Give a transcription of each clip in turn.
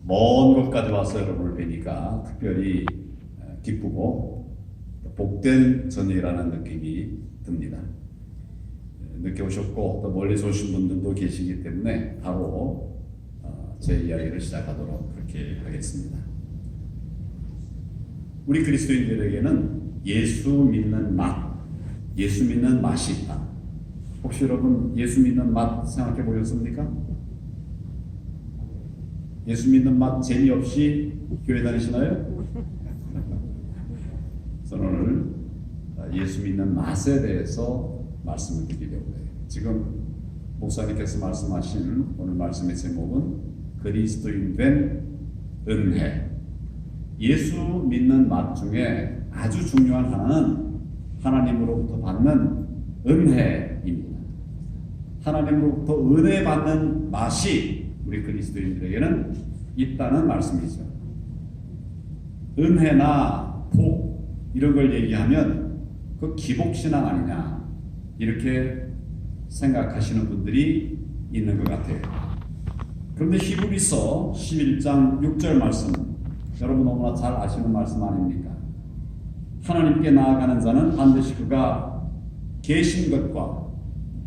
먼 곳까지 와서 여러분을 뵈니까 특별히 기쁘고 복된 저녁이라는 느낌이 듭니다. 늦게 오셨고 또 멀리서 오신 분들도 계시기 때문에 바로 제 이야기를 시작하도록 그렇게 하겠습니다. 우리 그리스도인들에게는 예수 믿는 맛, 예수 믿는 맛이 있다. 혹시 여러분 예수 믿는 맛 생각해 보셨습니까? 예수 믿는 맛 재미없이 교회 다니시나요? 저는 오늘 예수 믿는 맛에 대해서 말씀을 드리려고 해요. 지금 목사님께서 말씀하신 오늘 말씀의 제목은 그리스도인 된 은혜. 예수 믿는 맛 중에 아주 중요한 하나는 하나님으로부터 받는 은혜입니다. 하나님으로부터 은혜 받는 맛이 우리 그리스도인들에게는 있다는 말씀이죠. 은혜나 복 이런 걸 얘기하면 그 기복신앙 아니냐 이렇게 생각하시는 분들이 있는 것 같아요. 그런데 히브리서 11장 6절 말씀 여러분 너무나 잘 아시는 말씀 아닙니까? 하나님께 나아가는 자는 반드시 그가 계신 것과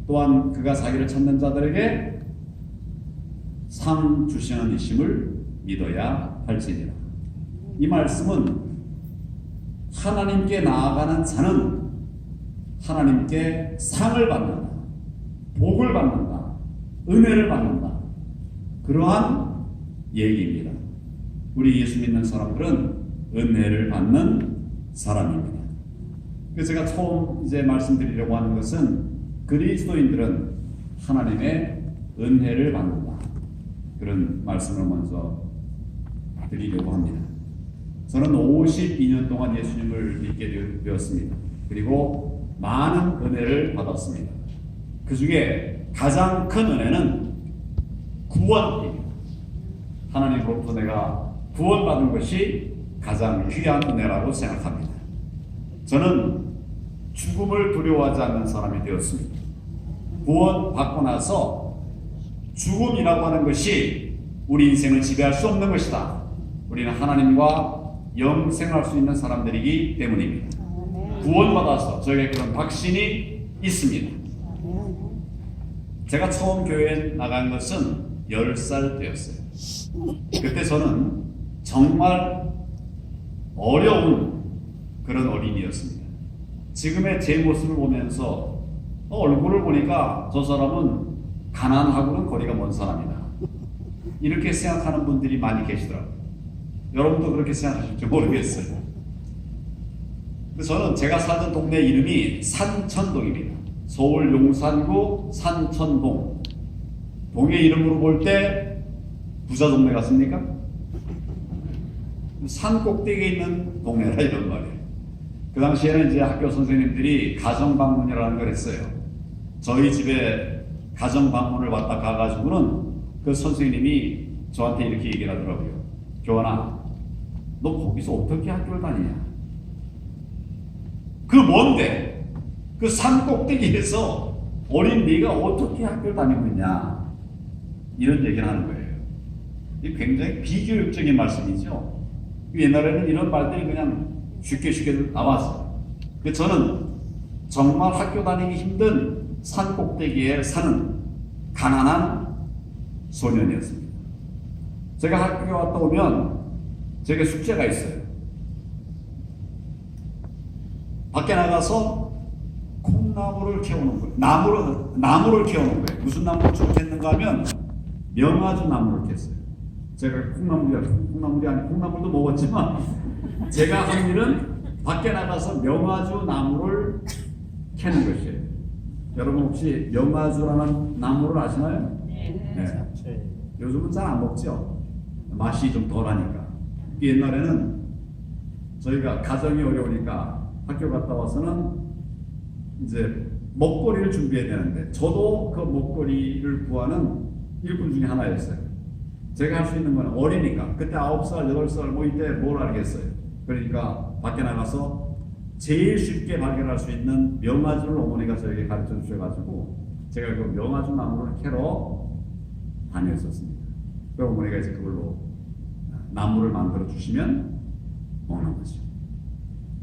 또한 그가 자기를 찾는 자들에게 상 주시는 이심을 믿어야 할지니라. 이 말씀은 하나님께 나아가는 자는 하나님께 상을 받는다, 복을 받는다, 은혜를 받는다, 그러한 얘기입니다. 우리 예수 믿는 사람들은 은혜를 받는 사람입니다. 그래서 제가 처음 이제 말씀드리려고 하는 것은 그리스도인들은 하나님의 은혜를 받는다, 그런 말씀을 먼저 드리려고 합니다. 저는 52년 동안 예수님을 믿게 되었습니다. 그리고 많은 은혜를 받았습니다. 그 중에 가장 큰 은혜는 구원입니다. 하나님으로부터 내가 구원받은 것이 가장 귀한 은혜라고 생각합니다. 저는 죽음을 두려워하지 않는 사람이 되었습니다. 구원받고 나서 죽음이라고 하는 것이 우리 인생을 지배할 수 없는 것이다. 우리는 하나님과 영생할 수 있는 사람들이기 때문입니다. 구원받아서 저에게 그런 확신이 있습니다. 제가 처음 교회에 나간 것은 10살 때였어요. 그때 저는 정말 어려운 그런 어린이였습니다. 지금의 제 모습을 보면서 얼굴을 보니까 저 사람은 가난하고는 거리가 먼 사람이다, 이렇게 생각하는 분들이 많이 계시더라고요. 여러분도 그렇게 생각하실지 모르겠어요. 저는 제가 사는 동네 이름이 산천동입니다. 서울 용산구 산천동. 동의 이름으로 볼 때 부자 동네 같습니까? 산 꼭대기에 있는 동네라 이런 말이에요. 그 당시에는 이제 학교 선생님들이 가정 방문이라는 걸 했어요. 저희 집에 가정 방문을 왔다 가가지고는 그 선생님이 저한테 이렇게 얘기를 하더라고요. 교환아, 너 거기서 어떻게 학교를 다니냐? 그 뭔데? 그 산 꼭대기에서 어린 네가 어떻게 학교를 다니고 있냐? 이런 얘기를 하는 거예요. 이 굉장히 비교육적인 말씀이죠. 옛날에는 이런 말들이 그냥 쉽게 나왔어요. 저는 정말 학교 다니기 힘든 산 꼭대기에 사는 가난한 소년이었습니다. 제가 학교에 왔다 오면 제게 숙제가 있어요. 밖에 나가서 콩나무를 캐오는 거예요. 나무를 캐오는 거예요. 무슨 나무를 주로 캤는가 하면 명아주 나무를 캤어요. 제가 콩나물도 먹었지만 제가 한 일은 밖에 나가서 명아주 나무를 캐는 것이에요. 여러분 혹시 명아주라는 나무를 아시나요? 네. 요즘은 잘 안 먹죠. 맛이 좀 덜하니까. 옛날에는 저희가 가정이 어려우니까 학교 갔다 와서는 이제 먹거리를 준비해야 되는데 저도 그 먹거리를 구하는 일꾼 중에 하나였어요. 제가 할 수 있는 건 어리니까 그때 9살, 8살 뭐 이때 뭘 알겠어요. 그러니까 밖에 나가서 제일 쉽게 발견할 수 있는 명아주를 어머니가 저에게 가르쳐 주셔가지고 제가 그 명아주 나무를 캐러 다녔었습니다. 그 어머니가 이제 그걸로 나무를 만들어 주시면 먹는 거죠.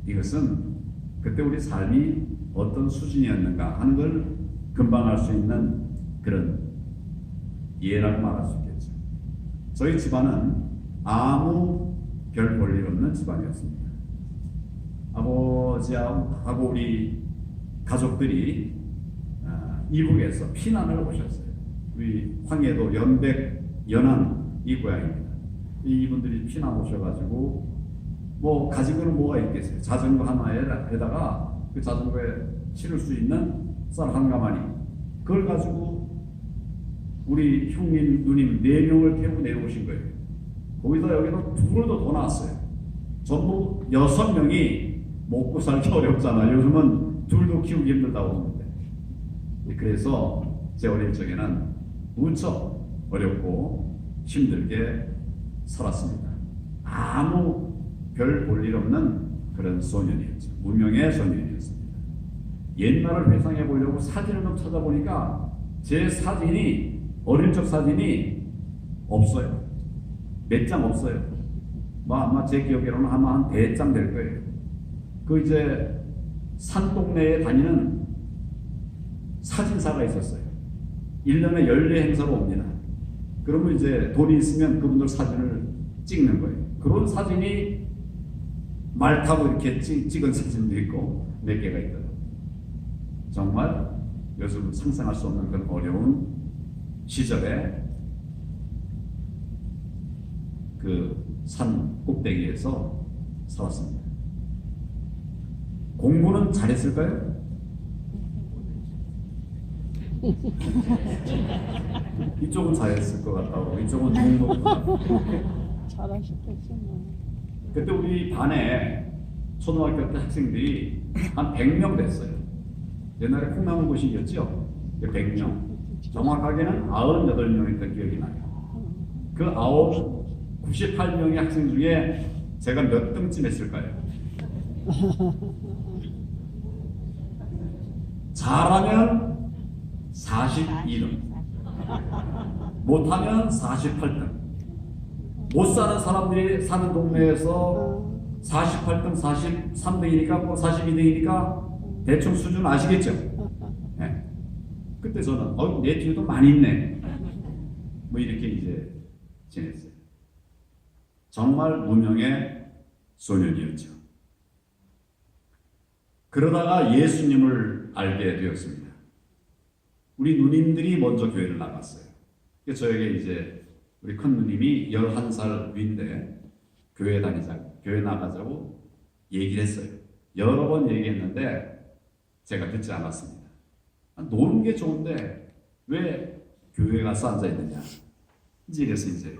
이것은 그때 우리 삶이 어떤 수준이었는가 하는 걸 금방 알 수 있는 그런 예라고 말할 수 있겠죠. 저희 집안은 아무 별 볼 일 없는 집안이었습니다. 아버지하고 우리 가족들이 이북에서 피난을 오셨어요. 우리 황해도 연백 연안 이 고향입니다. 이분들이 피난 오셔가지고 뭐 가지고는 뭐가 있겠어요. 자전거 하나에다가 그 자전거에 실을 수 있는 쌀 한 가마니 그걸 가지고 우리 형님 누님 4명을 태우고 내려오신 거예요. 거기다 여기다 둘을 더 낳았어요. 전부 6명이 먹고 살기 어렵잖아요. 요즘은 둘도 키우기 힘들다고 하는데. 그래서 제 어릴 적에는 무척 어렵고 힘들게 살았습니다. 아무 별 볼 일 없는 그런 소년이었죠. 무명의 소년이었습니다. 옛날을 회상해 보려고 사진을 좀 찾아보니까 제 사진이 어릴 적 사진이 없어요. 몇 장 없어요. 아마 제 기억에로는 아마 한 100장 될 거예요. 그 이제 산 동네에 다니는 사진사가 있었어요. 1년에 연례 행사로 옵니다. 그러면 이제 돈이 있으면 그분들 사진을 찍는 거예요. 그런 사진이 말 타고 이렇게 찍은 사진도 있고 몇 개가 있더라고요. 정말 요즘 상상할 수 없는 그런 어려운 시절에 그 산 꼭대기에서 살았습니다. 공부는 잘했을까요? 이쪽은 잘했을 것 같다고, 이쪽은 정도 잘하셨겠지. 그때 우리 반에 초등학교 때 학생들이 한 100명 됐어요. 옛날에 콩나물 고식이었죠? 100명. 정확하게는 98명이었던 기억이 나요. 그 98명의 학생 중에 제가 몇 등쯤 했을까요? 잘하면 42등, 못하면 48등. 못 사는 사람들이 사는 동네에서 48등, 43등이니까 뭐 42등이니까 대충 수준 아시겠죠? 네. 그때 저는 내 뒤에도 많이 있네. 뭐 이렇게 이제 지냈어요. 정말 무명의 소년이었죠. 그러다가 예수님을 알게 되었습니다. 우리 누님들이 먼저 교회를 나갔어요. 그래서 저에게 이제 우리 큰 누님이 11살 위인데 교회 나가자고 얘기를 했어요. 여러 번 얘기했는데 제가 듣지 않았습니다. 노는 게 좋은데 왜 교회 가서 앉아 있느냐. 이래서 이제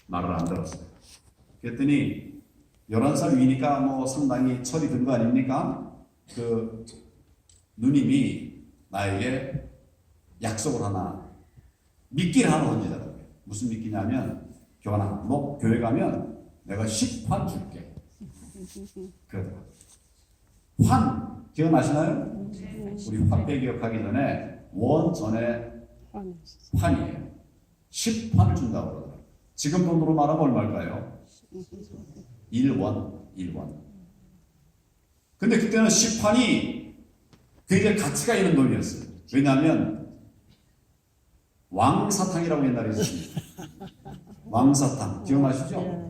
말을 안 들었어요. 그랬더니 11살 위니까 뭐 상당히 철이 든 거 아닙니까? 그 누님이 나에게 약속을 하나, 미끼를 하나 던지더라고요. 무슨 미끼냐면, 교환아, 너 교회 가면 내가 10환 줄게. 그러더라고요. 환, 기억나시나요? 우리 화폐 기억하기 전에 원 전에 환이에요. 10환을 준다고 그러더라고요. 지금 돈으로 말하면 얼마일까요? 1원. 근데 그때는 10환이 굉장히 가치가 있는 돈이었어요. 왜냐하면 왕사탕이라고 옛날에 있었습니다. 왕사탕 기억나시죠?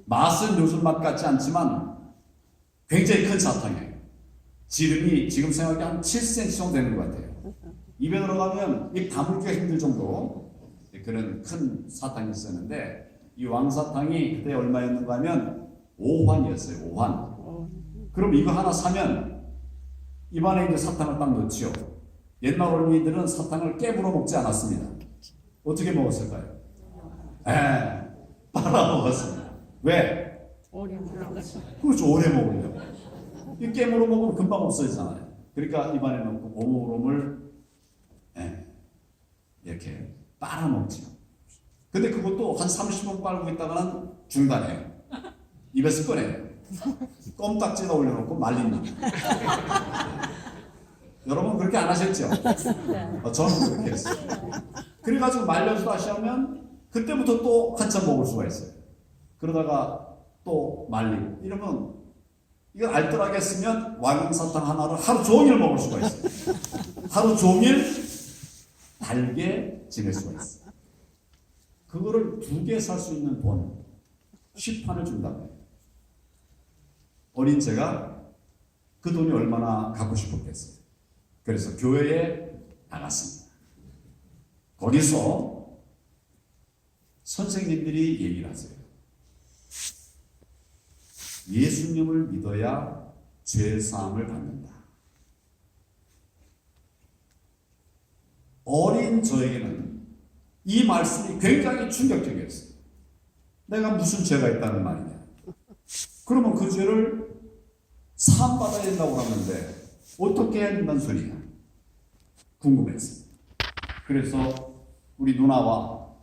맛은 요즘 맛 같지 않지만 굉장히 큰 사탕이에요. 지름이 지금 생각이 한 7cm 정도 되는 것 같아요. 입에 들어가면 입 다물기가 힘들 정도 그런 큰 사탕이 있었는데 이 왕사탕이 그때 얼마였는가 하면 5환이었어요. 5환. 그럼 이거 하나 사면 입안에 이제 사탕을 딱 넣지요. 옛날 어린이들은 사탕을 깨물어 먹지 않았습니다. 어떻게 먹었을까요? 빨아 먹었습니다. 왜? 그렇죠. 오래 먹으려고. 이 깨물어 먹으면 금방 없어지잖아요. 그러니까 입안에 넣고 오물오물 이렇게 빨아먹지요. 근데 그것도 한 30분 빨고 있다가는 중단해요. 입에서 꺼내요. 껌딱지에다 올려놓고 말린다. 여러분 그렇게 안 하셨죠? 저는 그렇게 했어요. 그래가지고 말려서 다시 하면 그때부터 또 한참 먹을 수가 있어요. 그러다가 또 말리고 이러면 이걸 알뜰하게 쓰면 왕사탕 하나를 하루 종일 먹을 수가 있어요. 하루 종일 달게 지낼 수가 있어요. 그거를 2개 살 수 있는 돈 10판을 준다고요. 어린 제가 그 돈이 얼마나 갖고 싶었겠어요. 그래서 교회에 나갔습니다. 거기서 선생님들이 얘기를 하세요. 예수님을 믿어야 죄사함을 받는다. 어린 저에게는 이 말씀이 굉장히 충격적이었어요. 내가 무슨 죄가 있다는 말이냐. 그러면 그 죄를 사함받아야 된다고 하는데 어떻게 해야 된다는 소리냐. 궁금했어요. 그래서 우리 누나와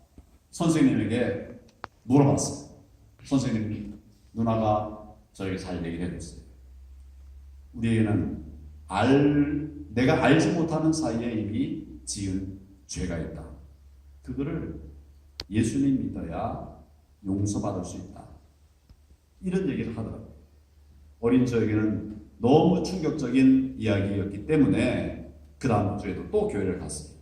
선생님에게 물어봤어요. 선생님이 누나가 저에게 잘 얘기를 해줬어요. 우리에게는 내가 알지 못하는 사이에 이미 지은 죄가 있다. 그거를 예수님 믿어야 용서받을 수 있다. 이런 얘기를 하더라고요. 어린 저에게는 너무 충격적인 이야기였기 때문에 그 다음 주에도 또 교회를 갔어요.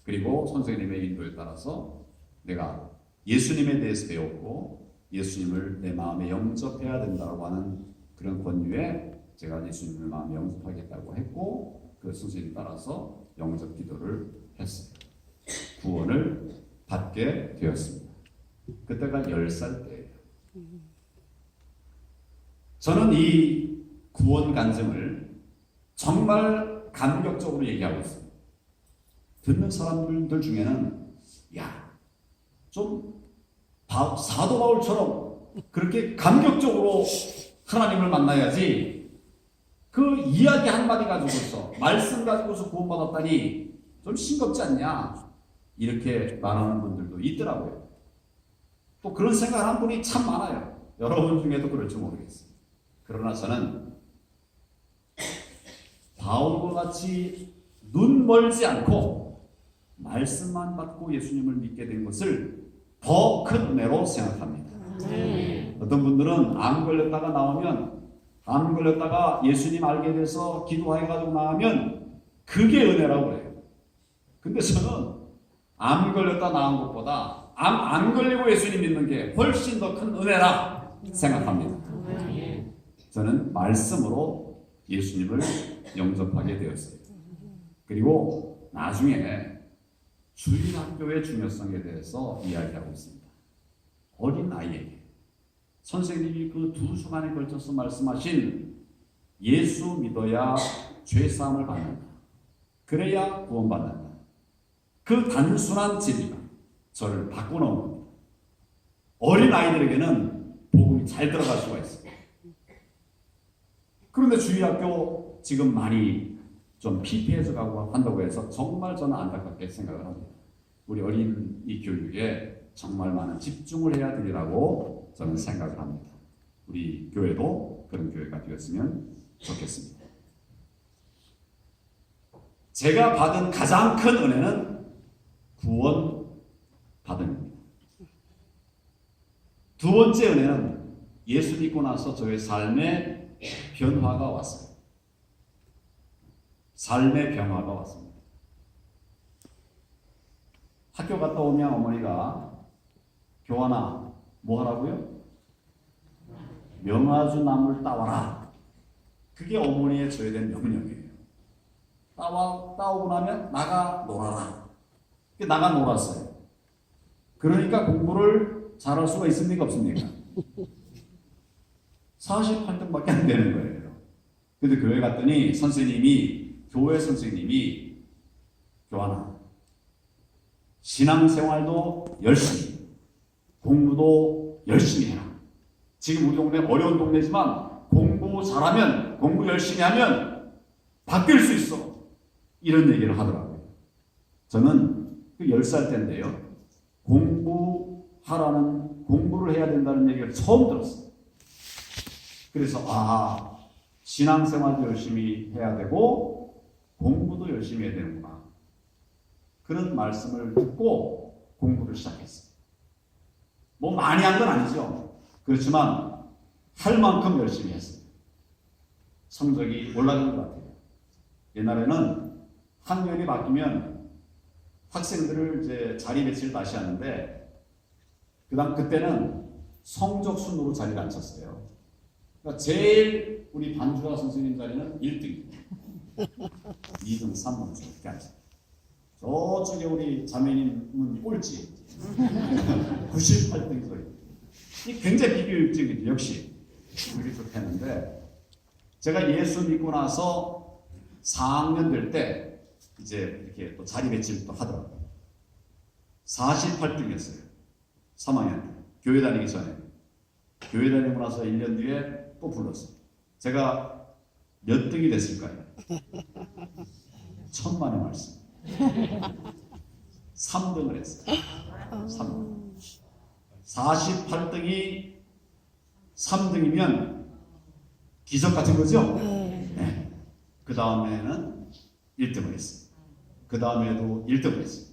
그리고 선생님의 인도에 따라서 내가 예수님에 대해서 배웠고 예수님을 내 마음에 영접해야 된다고 하는 그런 권유에 제가 예수님을 마음에 영접하겠다고 했고 그 순서에 따라서 영접 기도를 했어요. 구원을 받게 되었습니다. 그때가 10살 때예요. 저는 이 구원 간증을 정말 감격적으로 얘기하고 있어요. 듣는 사람들 중에는 좀 사도 바울처럼 그렇게 감격적으로 하나님을 만나야지 그 이야기 한마디 가지고서 말씀 가지고서 구원받았다니 좀 싱겁지 않냐 이렇게 말하는 분들도 있더라고요. 또 그런 생각하는 분이 참 많아요. 여러분 중에도 그럴지 모르겠어요. 그러나 저는 바울과 같이 눈 멀지 않고 말씀만 받고 예수님을 믿게 된 것을 더 큰 은혜로 생각합니다. 어떤 분들은 암 걸렸다가 예수님 알게 돼서 기도해가지고 나오면 그게 은혜라고 그래요. 근데 저는 암 걸렸다 나은 것보다 암 안 걸리고 예수님 믿는 게 훨씬 더 큰 은혜라 생각합니다. 저는 말씀으로 예수님을 영접하게 되었어요. 그리고 나중에 주일학교의 중요성에 대해서 이야기하고 있습니다. 어린 아이에게 선생님이 그 2주간에 걸쳐서 말씀하신 예수 믿어야 죄사함을 받는다. 그래야 구원받는다. 그 단순한 진리가 저를 바꿔놓은 겁니다. 어린 아이들에게는 복음이 잘 들어갈 수가 있어요. 그런데 주일학교 지금 많이 좀 피폐해져 가고 한다고 해서 정말 저는 안타깝게 생각을 합니다. 우리 어린 이 교육에 정말 많은 집중을 해야 되리라고 저는 생각을 합니다. 우리 교회도 그런 교회가 되었으면 좋겠습니다. 제가 받은 가장 큰 은혜는 구원 받음입니다. 두 번째 은혜는 예수 믿고 나서 저의 삶에 변화가 왔어요. 삶의 변화가 왔습니다. 학교 갔다 오면 어머니가 교환아 뭐 하라고요? 명아주 나무를 따와라. 그게 어머니의 저에 대한 명령이에요. 따오고 나면 나가 놀아라. 나가 놀았어요. 그러니까 공부를 잘할 수가 있습니까 없습니까? 48등밖에 안 되는 거예요. 근데 교회 갔더니 교회 선생님이 교환아 신앙생활도 열심히 공부도 열심히 해라. 지금 우리 동네 어려운 동네지만 공부 잘하면 공부 열심히 하면 바뀔 수 있어. 이런 얘기를 하더라고요. 저는 그 10살 때인데요. 공부를 해야 된다는 얘기를 처음 들었어요. 그래서 신앙생활도 열심히 해야 되고 공부도 열심히 해야 되는구나. 그런 말씀을 듣고 공부를 시작했어요. 뭐 많이 한 건 아니죠. 그렇지만 할 만큼 열심히 했어요. 성적이 올라간 것 같아요. 옛날에는 학년이 바뀌면 학생들을 이제 자리 배치를 다시 하는데 그때는 성적 순으로 자리를 안 쳤어요. 그러니까 제일 우리 반주하 선생님 자리는 1등이에요. 2등, 3등 이렇게 앉아요. 저쪽에 우리 자매님은 꼴찌 98등 소리. 이 굉장히 비교육적이죠. 역시 이렇게 쭉 했는데 제가 예수 믿고 나서 4학년 될 때 이제 이렇게 또 자리 배치를 또 하더라고요. 48등이었어요. 3학년 때 교회 다니기 전에. 교회 다니고 나서 1년 뒤에 또 불렀어요. 제가 몇 등이 됐을까요? 천만의 말씀. 3등을 했어요. 3등. 48등이 3등이면 기적 같은 거죠? 네. 그 다음에는 1등을 했어요. 그 다음에도 1등을 했어요.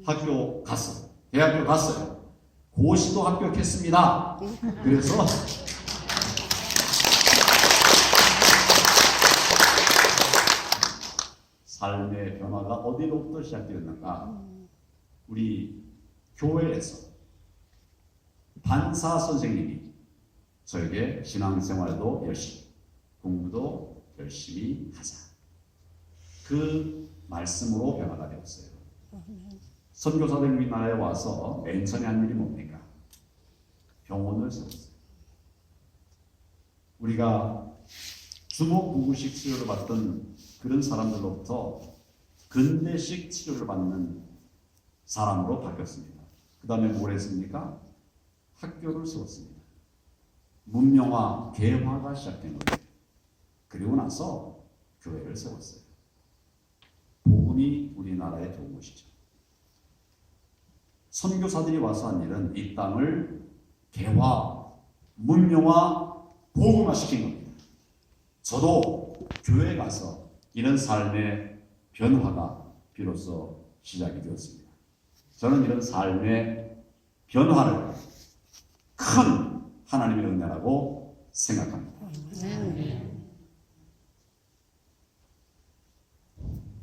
학교 갔어요. 대학교 갔어요. 고시도 합격했습니다. 그래서 삶의 변화가 어디로부터 시작되었는가? 우리 교회에서 반사 선생님이 저에게 신앙생활도 열심히, 공부도 열심히 하자. 그 말씀으로 변화가 되었어요. 선교사들 우리나라에 와서 맨 처음에 한 일이 뭡니까? 병원을 세웠어요. 우리가 주먹구구식 치료를 받던 그런 사람들로부터 근대식 치료를 받는 사람으로 바뀌었습니다. 그 다음에 뭘 했습니까? 학교를 세웠습니다. 문명화, 개화가 시작된 거예요. 그리고 나서 교회를 세웠어요. 복음이 우리나라에 들어온 것이죠. 선교사들이 와서 한 일은 이 땅을 개화, 문명화, 복음화시킨 겁니다. 저도 교회에 가서 이런 삶의 변화가 비로소 시작이 되었습니다. 저는 이런 삶의 변화를 큰 하나님의 은혜라고 생각합니다.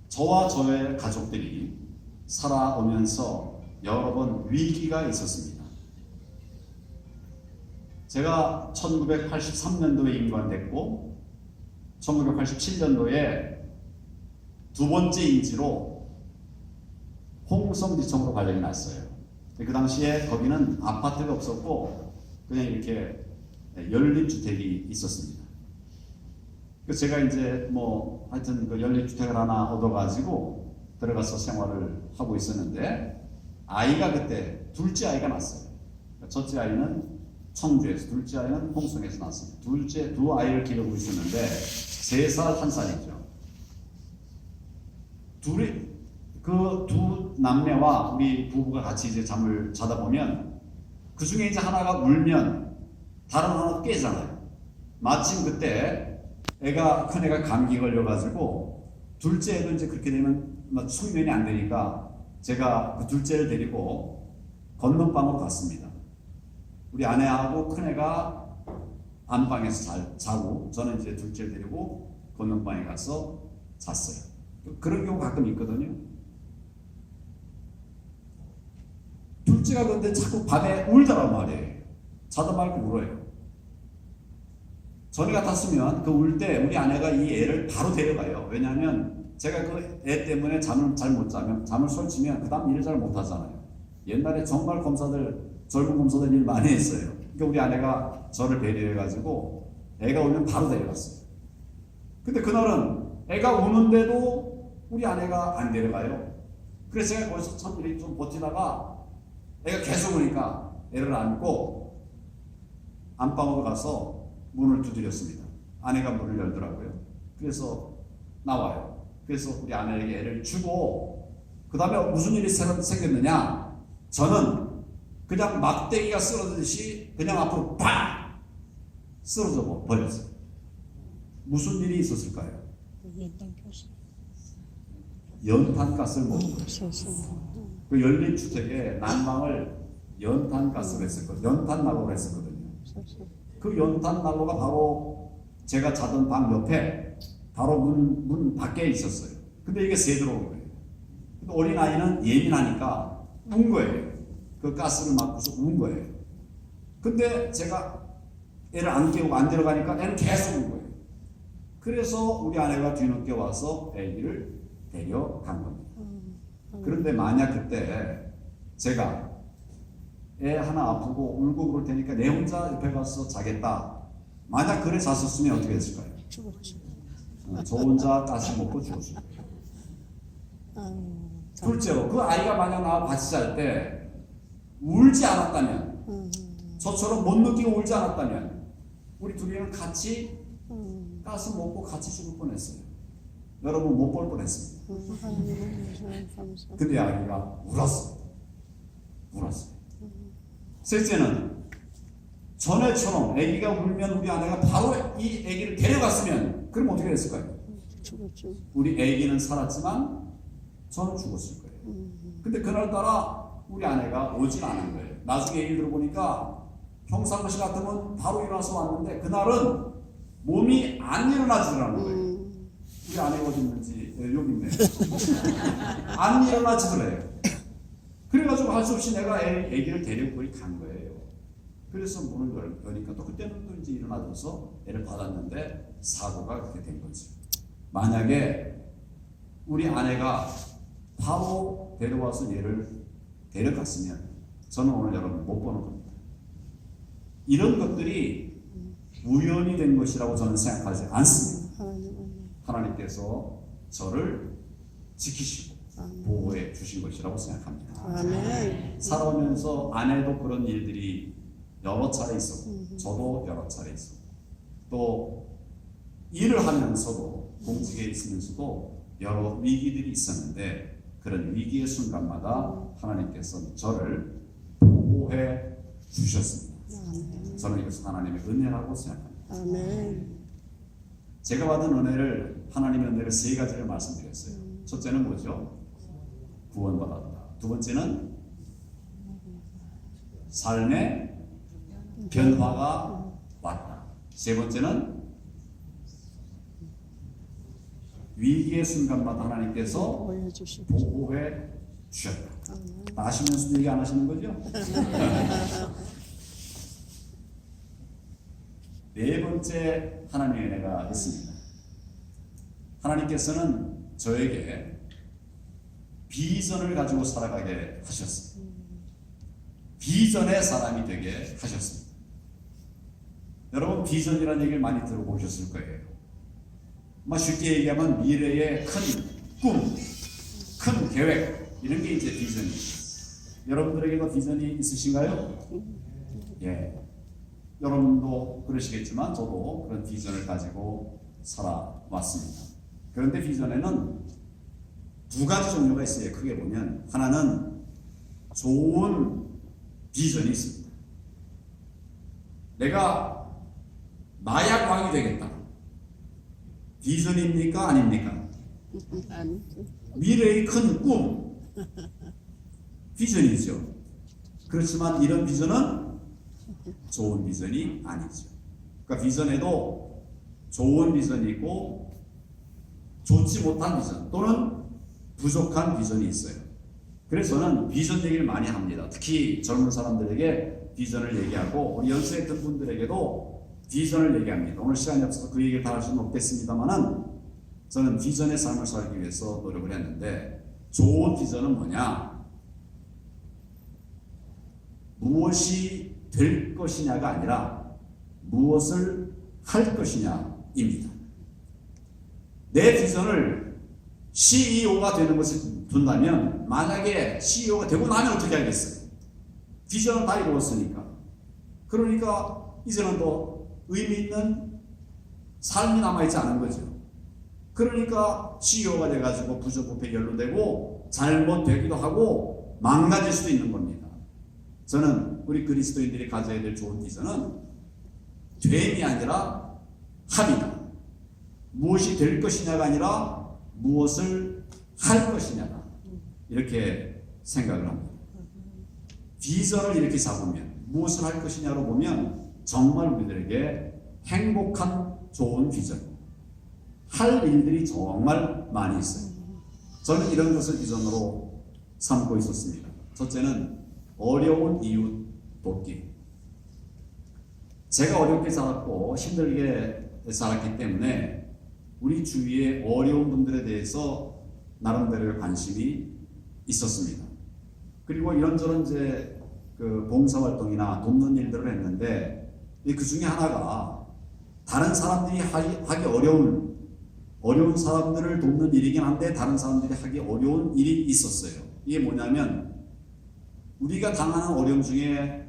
저와 저의 가족들이 살아오면서 여러 번 위기가 있었습니다. 제가 1983년도에 임관됐고 1987년도에 두 번째 임지로 홍성지청으로 발령이 났어요. 그 당시에 거기는 아파트가 없었고 그냥 이렇게 연립주택이 있었습니다. 그래서 제가 이제 뭐 하여튼 그 연립주택을 하나 얻어가지고 들어가서 생활을 하고 있었는데 아이가 그때 둘째 아이가 났어요. 첫째 아이는 청주에서, 둘째 아이는 홍성에서 났습니다. 두 아이를 기르고 있었는데 3살, 1살이죠. 그 두 남매와 우리 부부가 같이 이제 잠을 자다 보면 그 중에 이제 하나가 울면 다른 하나도 깨잖아요. 마침 그때 큰 애가 감기 걸려가지고 둘째 애도 이제 그렇게 되면 숙면이 안 되니까 제가 그 둘째를 데리고 건너방으로 갔습니다. 우리 아내하고 큰애가 안방에서 자고 저는 이제 둘째를 데리고 건너방에 가서 잤어요. 그런 경우 가끔 있거든요. 둘째가 근데 자꾸 밤에 울더란 말이에요. 자다 말고 울어요. 전에 같았으면 그 울 때 우리 아내가 이 애를 바로 데려가요. 왜냐하면 제가 그 애 때문에 잠을 잘 못 자면, 잠을 설치면 그 다음 일을 잘 못 하잖아요. 옛날에 정말 젊은 검사들 일 많이 했어요. 그러니까 우리 아내가 저를 배려해가지고 애가 울면 바로 데려갔어요. 근데 그날은 애가 우는데도 우리 아내가 안 데려가요. 그래서 제가 거기서 참 이렇게 좀 버티다가 애가 계속 우니까 애를 안고 안방으로 가서 문을 두드렸습니다. 아내가 문을 열더라고요. 그래서 나와요. 그래서 우리 아내에게 애를 주고 그 다음에 무슨 일이 생겼느냐, 저는 그냥 막대기가 쓰러지듯이 그냥 앞으로 팍 쓰러져 버렸어요. 무슨 일이 있었을까요? 연탄가스를 먹은 거예요. 그 연립주택에 난방을 연탄가스로 했었거든요. 연탄난로로 했었거든요. 그 연탄 난로가 바로 제가 자던 방 옆에 바로 문 밖에 있었어요. 근데 이게 새 들어온 거예요. 근데 어린아이는 예민하니까 운 거예요. 그 가스를 맞고서 운 거예요. 근데 제가 애를 안 깨우고 안 데려가니까 애는 계속 운 거예요. 그래서 우리 아내가 뒤늦게 와서 아기를 데려간 겁니다. 그런데 만약 그때 제가 애 하나 아프고 울고 그럴 테니까 내 혼자 옆에 가서 자겠다. 만약 그래 잤었으면 어떻게 했을까요? 죽었죠. 저 혼자 가시 먹고 죽었을 거예요. 둘째로 그 아이가 만약 나와 같이 잘 때 울지 않았다면, 저처럼 못 느끼고 울지 않았다면 우리 둘이는 같이 가스 먹고 같이 죽을 뻔했어요. 여러분 못 볼 뻔했습니다. 근데 아기가 울었어요. 셋째는 전에처럼 아기가 울면 우리 아내가 바로 이 아기를 데려갔으면 그럼 어떻게 됐을까요? 죽었죠. 우리 아기는 살았지만 저는 죽었을 거예요. 근데 그날따라 우리 아내가 오질 않은 거예요. 나중에 얘기 들어보니까 평상시 같으면 바로 일어나서 왔는데 그날은 몸이 안 일어나지더라는 거예요. 우리 아내가 어디 있는지 여기 있네. 안 일어나지더래요. 그래가지고 할 수 없이 내가 아기를 데리고 거기 간 거예요. 그래서 문을 여니까 또 그때는 또 이제 일어나줘서 애를 받았는데 사고가 그렇게 된 거죠. 만약에 우리 아내가 바로 데려와서 얘를 데려갔으면 저는 오늘 여러분 못 보는 겁니다. 이런 것들이 우연이 된 것이라고 저는 생각하지 않습니다. 하나님께서 저를 지키시고 보호해 주신 것이라고 생각합니다. 아멘. 살아오면서 아내도 그런 일들이 여러 차례 있었고 저도 여러 차례 있었고 또 일을 하면서도 공직에 있으면서도 여러 위기들이 있었는데 그런 위기의 순간마다 하나님께서 저를 보호해 주셨습니다. 저는 이것은 하나님의 은혜라고 생각합니다. 아멘. 제가 받은 은혜를 하나님의 은혜를 세 가지를 말씀드렸어요. 첫째는 뭐죠? 구원받았다. 두 번째는 삶의 변화가 왔다. 세 번째는 위기의 순간마다 하나님께서 보호해 주셨다. 다 하시면서도 얘기 안 하시는 거죠? 네 번째 하나님의 은혜가 있습니다. 하나님께서는 저에게 비전을 가지고 살아가게 하셨습니다. 비전의 사람이 되게 하셨습니다. 여러분 비전이라는 얘기를 많이 들어보셨을 거예요. 쉽게 얘기하면 미래의 큰 꿈, 큰 계획 이런 게 이제 비전이에요. 여러분들에게도 비전이 있으신가요? 예. 여러분도 그러시겠지만 저도 그런 비전을 가지고 살아왔습니다. 그런데 비전에는 두 가지 종류가 있어요. 크게 보면 하나는 좋은 비전이 있습니다. 내가 마약왕이 되겠다. 비전입니까? 아닙니까? 미래의 큰 꿈, 비전이죠. 그렇지만 이런 비전은 좋은 비전이 아니죠. 그러니까 비전에도 좋은 비전이 있고 좋지 못한 비전 또는 부족한 비전이 있어요. 그래서 저는 비전 얘기를 많이 합니다. 특히 젊은 사람들에게 비전을 얘기하고 우리 연수했던 분들에게도 비전을 얘기합니다. 오늘 시간이 없어서 그 얘기를 다 할 수는 없겠습니다만은 저는 비전의 삶을 살기 위해서 노력을 했는데 좋은 비전은 뭐냐? 무엇이 될 것이냐가 아니라 무엇을 할 것이냐입니다. 내 비전을 CEO가 되는 것을 둔다면 만약에 CEO가 되고 나면 어떻게 하겠어요? 비전을 다 이루었으니까. 그러니까 이제는 더 의미 있는 삶이 남아있지 않은 거죠. 그러니까 CEO가 돼가지고 부정부패 연루되고 잘못되기도 하고 망가질 수도 있는 겁니다. 저는 우리 그리스도인들이 가져야 될 좋은 비전은 됨이 아니라 합이다. 무엇이 될 것이냐가 아니라 무엇을 할 것이냐다. 이렇게 생각을 합니다. 비전을 이렇게 잡으면 무엇을 할 것이냐로 보면 정말 우리들에게 행복한 좋은 비전, 할 일들이 정말 많이 있어요. 저는 이런 것을 비전으로 삼고 있었습니다. 첫째는 어려운 이웃 돕기. 제가 어렵게 살았고 힘들게 살았기 때문에 우리 주위에 어려운 분들에 대해서 나름대로의 관심이 있었습니다. 그리고 이런저런 이제 그 봉사활동이나 돕는 일들을 했는데 그 중에 하나가 다른 사람들이 하기 어려운 사람들을 돕는 일이긴 한데 다른 사람들이 하기 어려운 일이 있었어요. 이게 뭐냐면 우리가 당하는 어려움 중에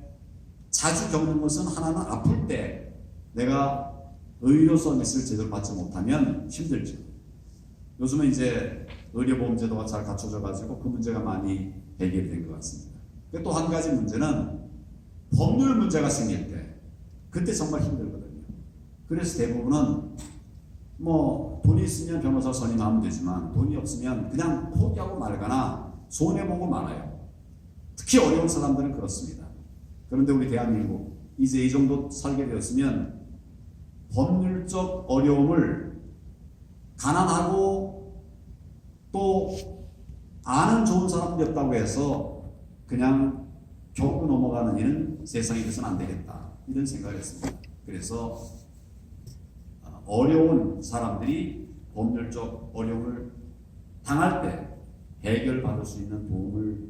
자주 겪는 것은 하나는 아플 때 내가 의료 서비스를 제대로 받지 못하면 힘들죠. 요즘은 이제 의료보험제도가 잘 갖춰져 가지고 그 문제가 많이 해결된 것 같습니다. 또 한 가지 문제는 법률 문제가 생길 때 그때 정말 힘들거든요. 그래서 대부분은 뭐 돈이 있으면 변호사 선임하면 되지만 돈이 없으면 그냥 포기하고 말거나 손해보고 말아요. 특히 어려운 사람들은 그렇습니다. 그런데 우리 대한민국 이제 이 정도 살게 되었으면 법률적 어려움을 가난하고 또 아는 좋은 사람이 없다고 해서 그냥 겪고 넘어가는 일은 세상에 있어서는 안 되겠다 이런 생각을 했습니다. 그래서 어려운 사람들이 법률적 어려움을 당할 때 해결받을 수 있는 도움을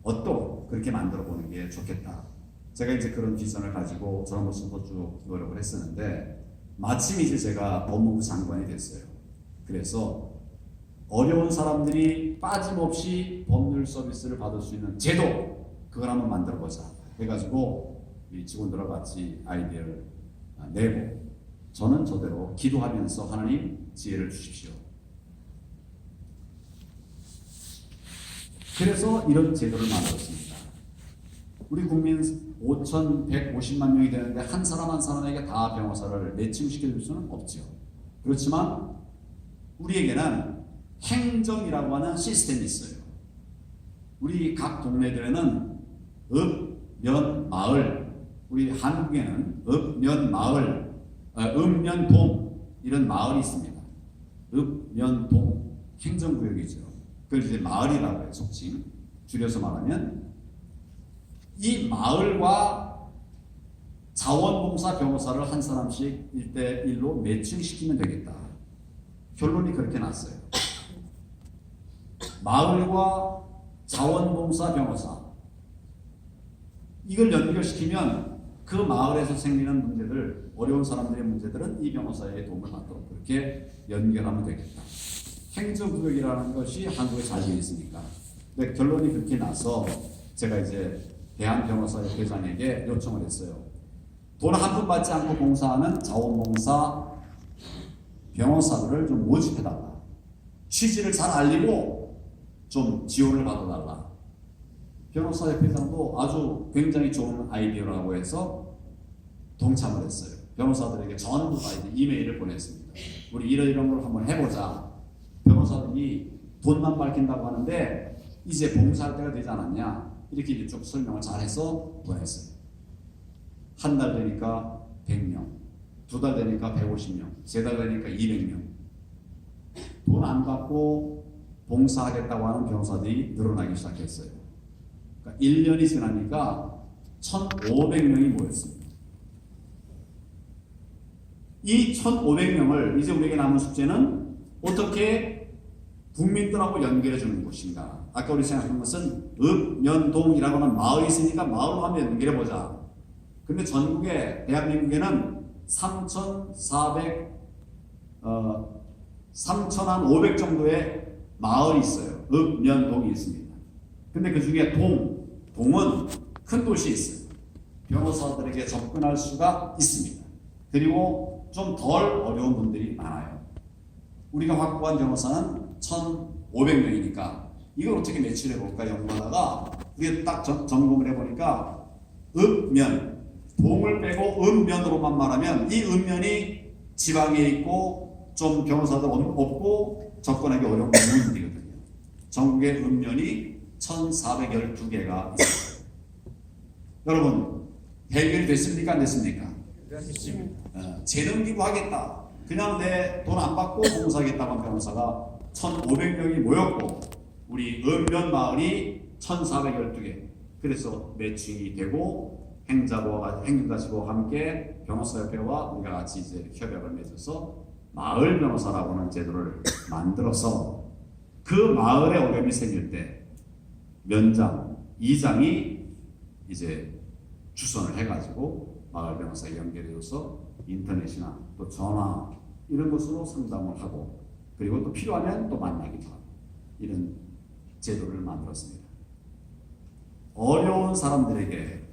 얻도록 그렇게 만들어 보는 게 좋겠다. 제가 이제 그런 비전을 가지고 저런 모습으로 쭉 노력을 했었는데 마침 이제 제가 법무부 장관이 됐어요. 그래서 어려운 사람들이 빠짐없이 법률 서비스를 받을 수 있는 제도 그걸 한번 만들어 보자 해가지고 우리 직원들과 같이 아이디어를 내고 저는 저대로 기도하면서 하나님 지혜를 주십시오. 그래서 이런 제도를 만들었습니다. 우리 국민 5,150만 명이 되는데 한 사람 한 사람에게 다 변호사를 매칭시켜줄 수는 없죠. 그렇지만 우리에게는 행정이라고 하는 시스템이 있어요. 우리 각 동네들에는 읍, 면, 마을, 우리 한국에는 읍, 면, 마을, 읍, 면, 동 이런 마을이 있습니다. 읍, 면, 동 행정구역이죠. 그걸 이제 마을이라고 해요. 속칭 줄여서 말하면 이 마을과 자원봉사 변호사를 한 사람씩 1대1로 매칭시키면 되겠다. 결론이 그렇게 났어요. 마을과 자원봉사 변호사 이걸 연결시키면 그 마을에서 생기는 문제들, 어려운 사람들의 문제들은 이 변호사의 도움을 받도록 그렇게 연결하면 되겠다. 행정구역이라는 것이 한국에 잘 되어 있으니까. 근데 결론이 그렇게 나서 제가 이제 대한변호사협회 회장에게 요청을 했어요. 돈 한 푼 받지 않고 봉사하는 자원봉사 변호사들을 좀 모집해달라. 취지를 잘 알리고 좀 지원을 받아달라. 변호사협회 회장도 아주 굉장히 좋은 아이디어라고 해서 동참을 했어요. 변호사들에게 전부 다 이메일을 보냈습니다. 우리 이런 걸 한번 해보자. 변호사들이 돈만 밝힌다고 하는데 이제 봉사할 때가 되지 않았냐 이렇게 쭉 설명을 잘해서 보냈어요. 한 달 되니까 100명, 2달 되니까 150명, 3달 되니까 200명. 돈 안 받고 봉사하겠다고 하는 변호사들이 늘어나기 시작했어요. 그러니까 1년이 지나니까 1,500명이 모였습니다. 이 1,500명을 이제 우리에게 남은 숙제는 어떻게 국민들하고 연결해 주는 것인가. 아까 우리 생각한 것은 읍, 면, 동이라고 하는 마을이 있으니까 마을로 한번 연결해 보자. 근데 전국에 대한민국에는 3,500 정도의 마을이 있어요. 읍, 면, 동이 있습니다. 근데 그 중에 동은 큰 도시에 있어요. 변호사들에게 접근할 수가 있습니다. 그리고 좀 덜 어려운 분들이 많아요. 우리가 확보한 변호사는 1,500명이니까 이걸 어떻게 매출해 볼까 연구하다가 우리가 딱 점검을 해보니까 읍면 동을 빼고 읍면으로만 말하면 이 읍면이 지방에 있고 좀 변호사도 없고 접근하기 어려운 부분들이거든요. 전국의 읍면이 1,412개가 있어요. 여러분 해결이 됐습니까? 안 됐습니까? 재능 기부하겠다. 그냥 내 돈 안 받고 봉사하겠다고 한 변호사가 1,500명이 모였고 우리 읍면 마을이 1,412개. 그래서 매칭이 되고 행정가시고 함께 변호사협회와 우리가 같이 이제 협약을 맺어서 마을 변호사라고 하는 제도를 만들어서 그 마을에 어려움이 생길 때 면장, 이장이 이제 주선을 해가지고 마을 변호사에 연결해줘서 인터넷이나 또 전화 이런 것으로 상담을 하고 그리고 또 필요하면 또 만나기도 하고 이런 제도를 만들었습니다. 어려운 사람들에게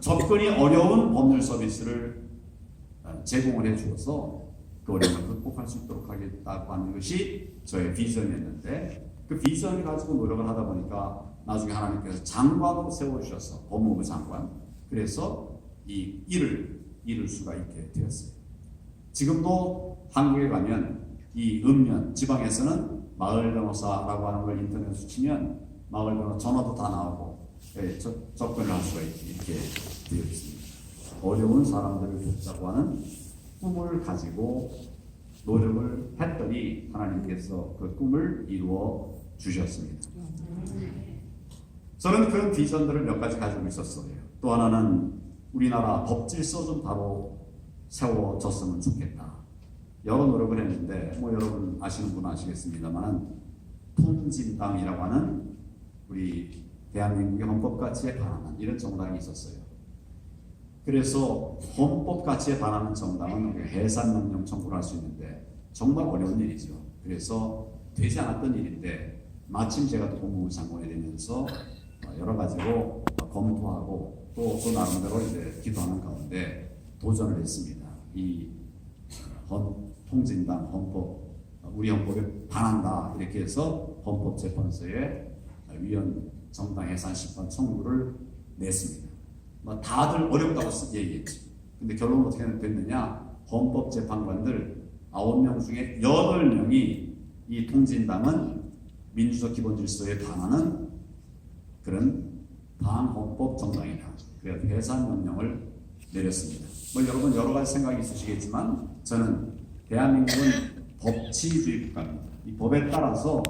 접근이 어려운 법률 서비스를 제공을 해주어서 그 어려움을 극복할 수 있도록 하겠다고 하는 것이 저의 비전이었는데 그 비전을 가지고 노력을 하다 보니까 나중에 하나님께서 장관으로 세워주셔서 법무부 장관 그래서 이 일을 이룰 수가 있게 되었어요. 지금도 한국에 가면 이 읍면 지방에서는 마을 변호사라고 하는 걸 인터넷에 치면 마을 변호사 전화도 다 나오고 접근을 할 수가 있게 되어 있습니다. 어려운 사람들을 돕자고 하는 꿈을 가지고 노력을 했더니 하나님께서 그 꿈을 이루어 주셨습니다. 저는 그런 비전들을 몇 가지 가지고 있었어요. 또 하나는 우리나라 법질서 좀 바로 세워졌으면 좋겠다. 여러 노력을 했는데 여러분 아시는 분은 아시겠습니다만 통진당이라고 하는 우리 대한민국의 헌법 가치에 반하는 이런 정당이 있었어요. 그래서 헌법 가치에 반하는 정당은 해산 명령 청구를 할 수 있는데 정말 어려운 일이죠. 그래서 되지 않았던 일인데 마침 제가 법무부 장관이 되면서 여러 가지로 검토하고 또 나름대로 이제 기도하는 가운데 도전을 했습니다. 이 통진당 헌법 우리 헌법에 반한다 이렇게 해서 헌법재판소에 위헌 정당 해산 심판 청구를 냈습니다. 다들 어렵다고 얘기했지. 근데 결론은 어떻게 됐느냐? 헌법재판관들 9명 중에 8명이 이 통진당은 민주적 기본질서에 반하는 그런 반헌법 정당이다. 그래서 해산 명령을 내렸습니다. 여러분 여러 가지 생각이 있으시겠지만 저는 대한민국은 법치주의 국가입니다. 이 법에 따라서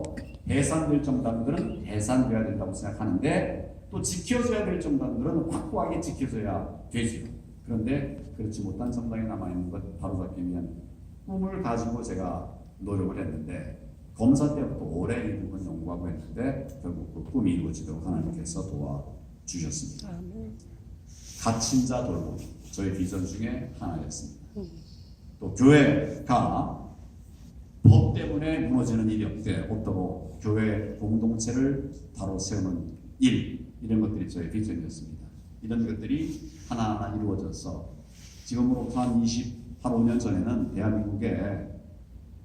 해산될 정당들은 해산돼야 된다고 생각하는데 또 지켜져야 될 정당들은 확고하게 지켜져야 되죠. 그런데 그렇지 못한 정당이 남아있는 것 바로잡기 위한 꿈을 가지고 제가 노력을 했는데 검사 때부터 오래 이 부분 연구하고 했는데 결국 그 꿈이 이루어지도록 하나님께서 도와주셨습니다. 갇힌 자 돌보기 저희 비전 중에 하나였습니다. 또 교회가 법 때문에 무너지는 일이 없도록 교회 공동체를 바로 세우는 이런 것들이 저의 비전이었습니다. 이런 것들이 하나하나 이루어져서 지금으로부터 한 5년 전에는 대한민국에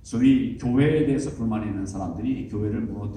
소위 교회에 대해서 불만이 있는 사람들이 교회를 무너뜨리